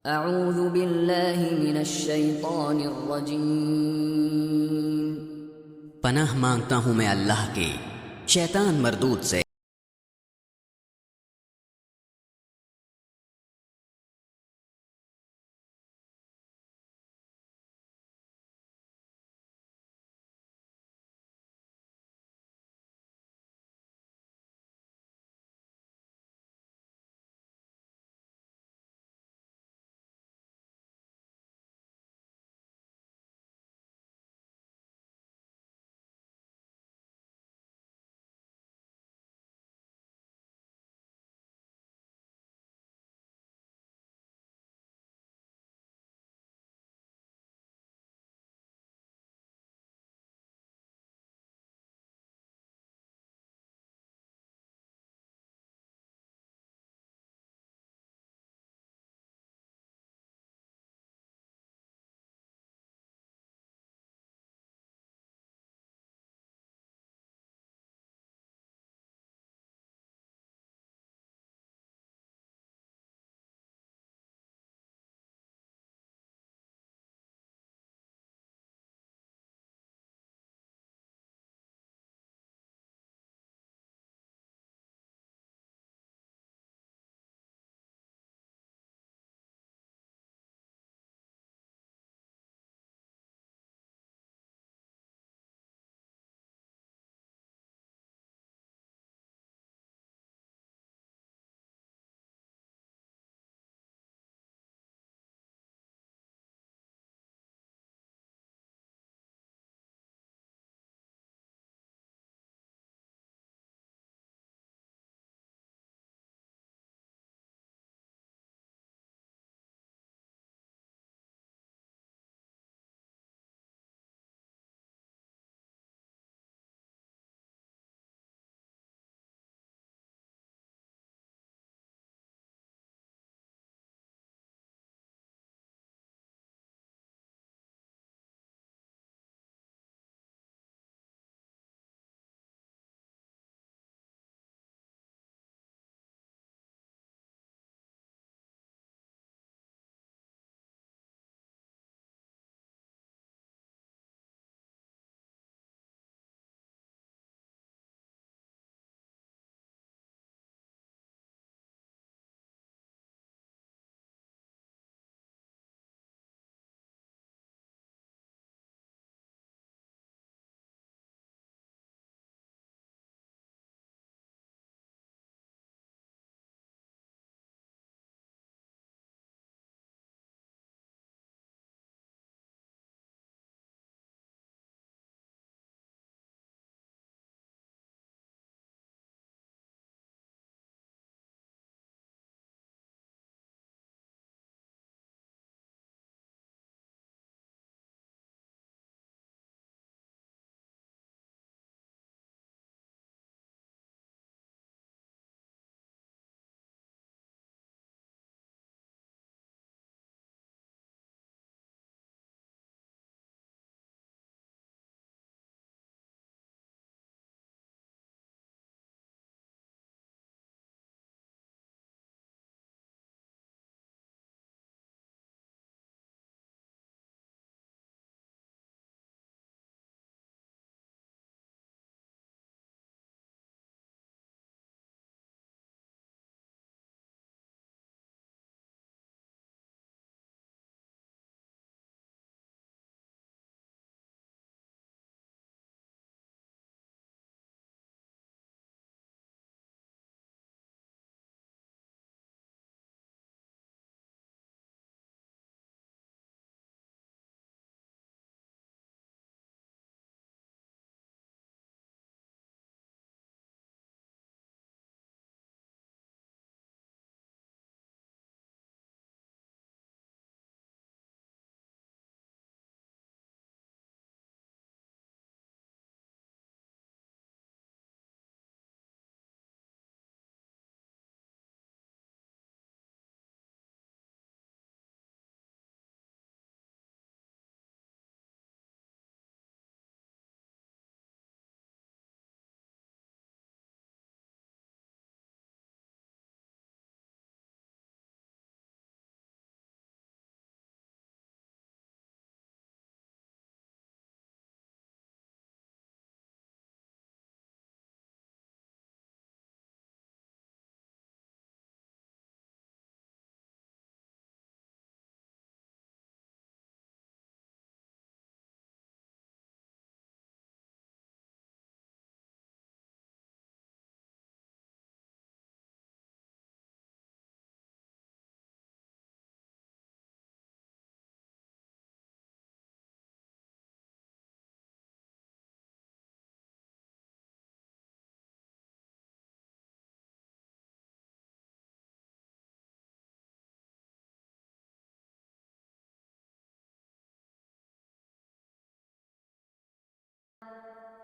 अऊज़ु बिल्लाहि मिनश शैतानिर रजीम। पनाह मांगता हूँ मैं अल्लाह के शैतान मरदूद से।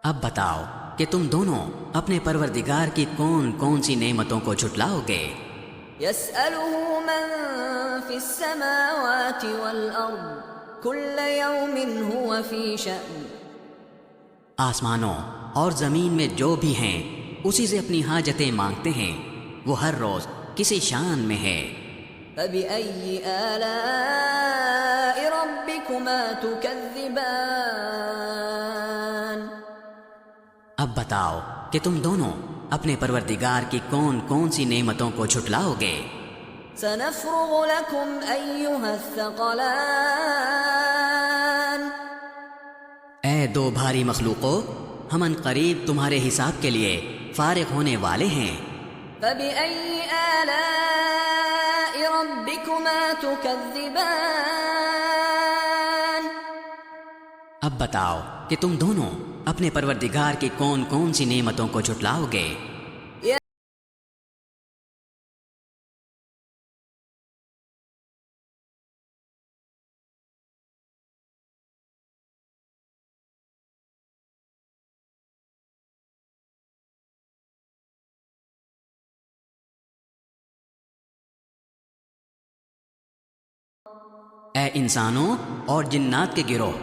अब बताओ कि तुम दोनों अपने परवरदिगार की कौन कौन सी नेमतों को झुटलाओगे। यसअलुहु मन फिस्समावाति वल अर्द कुल्ल यौमिन हुवा फी शअन। आसमानों और जमीन में जो भी हैं उसी से अपनी हाजतें मांगते हैं, वो हर रोज किसी शान में है। फबिअय्यि आलाइ रब्बिकुमा तुकज़्ज़िबान। अब बताओ कि तुम दोनों अपने परवरदिगार की कौन कौन सी नेमतों को झुटलाओगे। सनफ़्रुगु लकुम अय्युहस्सक़लान। ए दो भारी मखलूको, हम अनक़रीब तुम्हारे हिसाब के लिए फारिग होने वाले हैं। फबिअय्यि आलाइ रब्बिकुमा तुकज़्ज़िबान। अब बताओ कि तुम दोनों अपने परवरदिगार की कौन कौन सी नेमतों को झुटलाओगे। ए इंसानों और जिन्नात के गिरोह,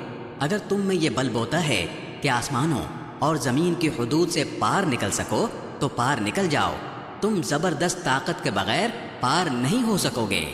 अगर तुम में ये बल बोता है कि आसमानों और ज़मीन की हुदूद से पार निकल सको तो पार निकल जाओ। तुम ज़बरदस्त ताकत के बगैर पार नहीं हो सकोगे।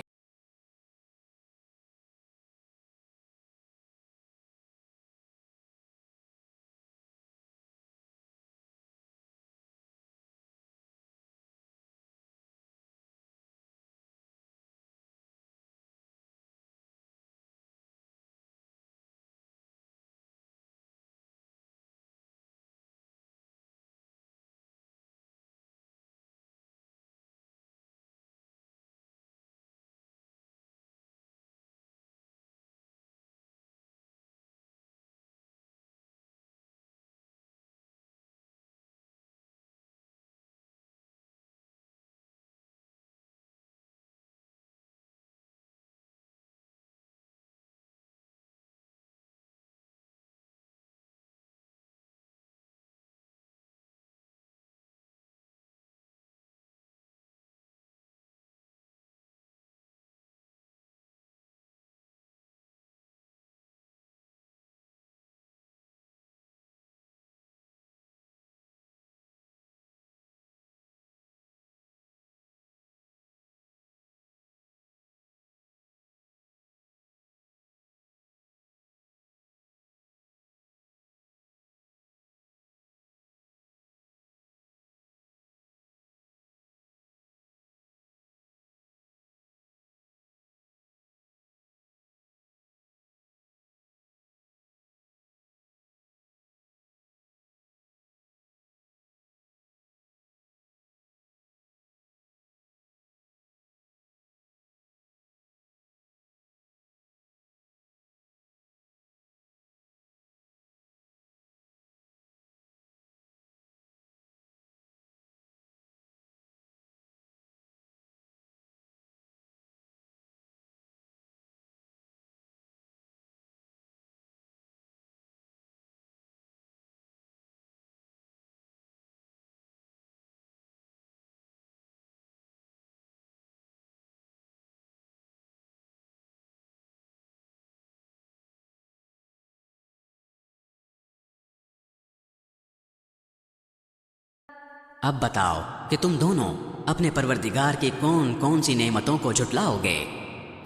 अब बताओ कि तुम दोनों अपने परवरदिगार की कौन कौन सी नेमतों को झुटलाओगे।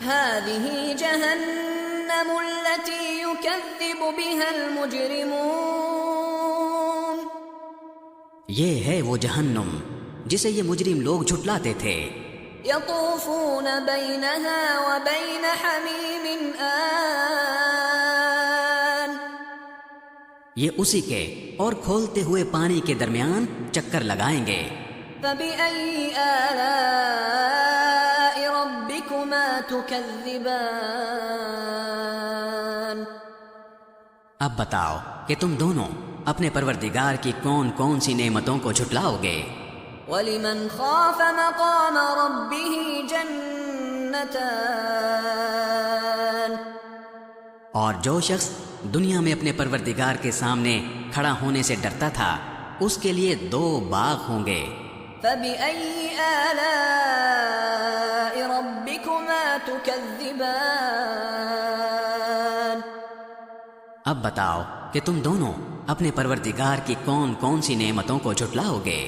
हाज़िही जहन्नमु अल्लती युकज़्ज़िबु बिहल मुजरिमून। ये है वो जहन्नुम जिसे ये मुजरिम लोग झुटलाते थे। यतूफून बैनहा व बैन हमीमिन आन। ये उसी के और खोलते हुए पानी के दरमियान चक्कर लगाएंगे। फबिअय्यि आलाइ रब्बिकुमा तुकज़्ज़िबान। अब बताओ कि तुम दोनों अपने परवरदिगार की कौन कौन सी नेमतों को झुटलाओगे। वलिमन खाफ मक़ाम रब्बिही जन्नतान। और जो शख्स दुनिया में अपने परवरदिगार के सामने खड़ा होने से डरता था, उसके लिए 2 बाग होंगे। फबिअय्यि आलाइ रब्बिकुमा तुकज़्ज़िबान। अब बताओ कि तुम दोनों अपने परवरदिगार की कौन कौन सी नेमतों को झुटलाओगे।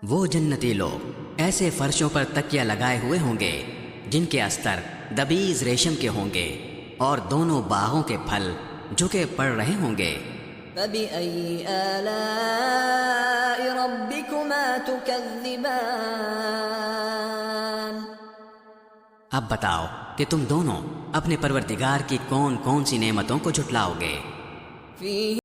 वो जन्नती लोग ऐसे फर्शों पर तकिया लगाए हुए होंगे जिनके अस्तर दबीज रेशम के होंगे, और दोनों बागों के फल झुके पड़ रहे होंगे। फबिअय्यि आलाइ रब्बिकुमा तुकज़्ज़िबान। अब बताओ कि तुम दोनों अपने परवरदिगार की कौन कौन सी नेमतों को झुटलाओगे। फीहि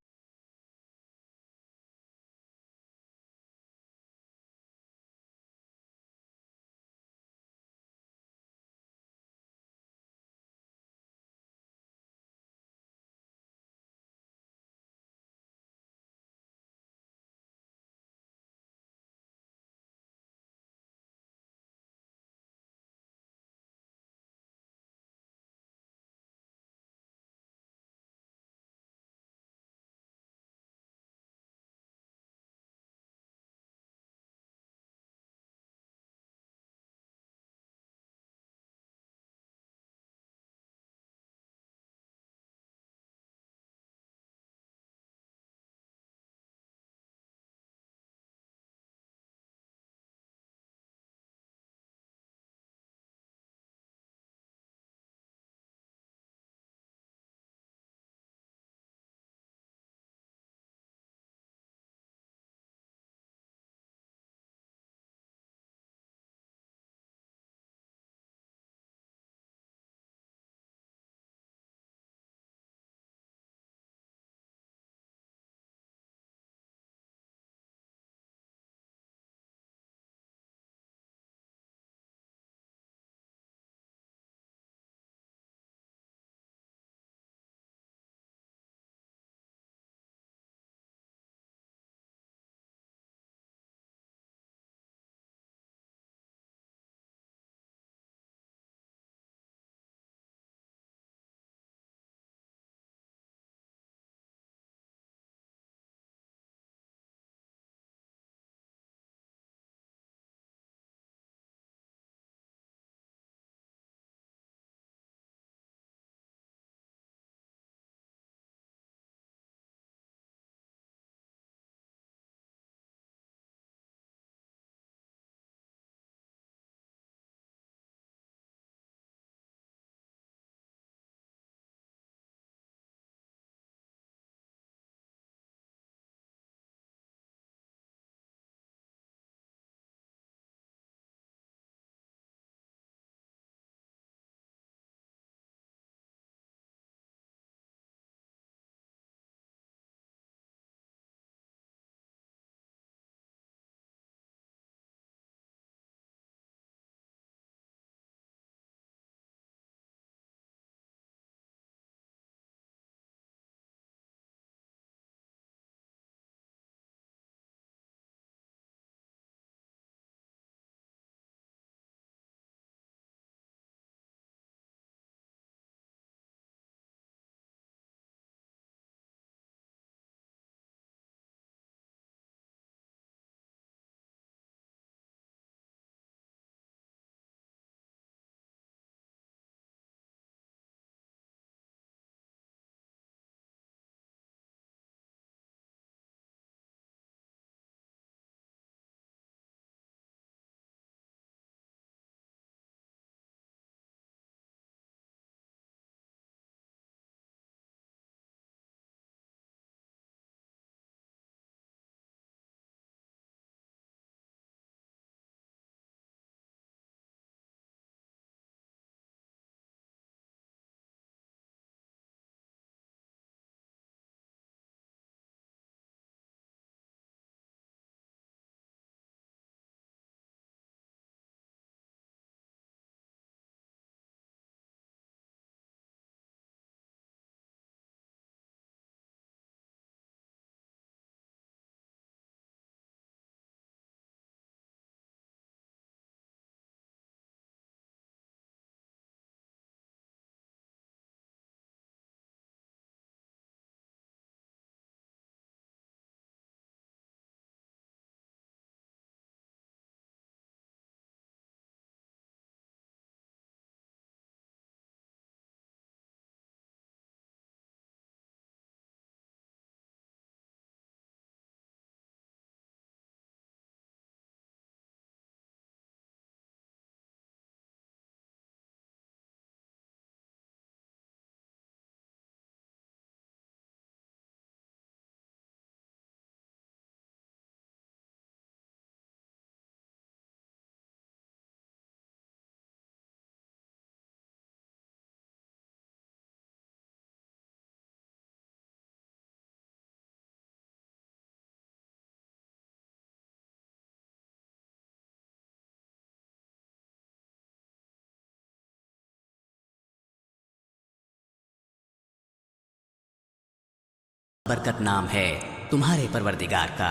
बरकत नाम है तुम्हारे परवरदिगार का,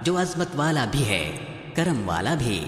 जो अजमत वाला भी है, करम वाला भी।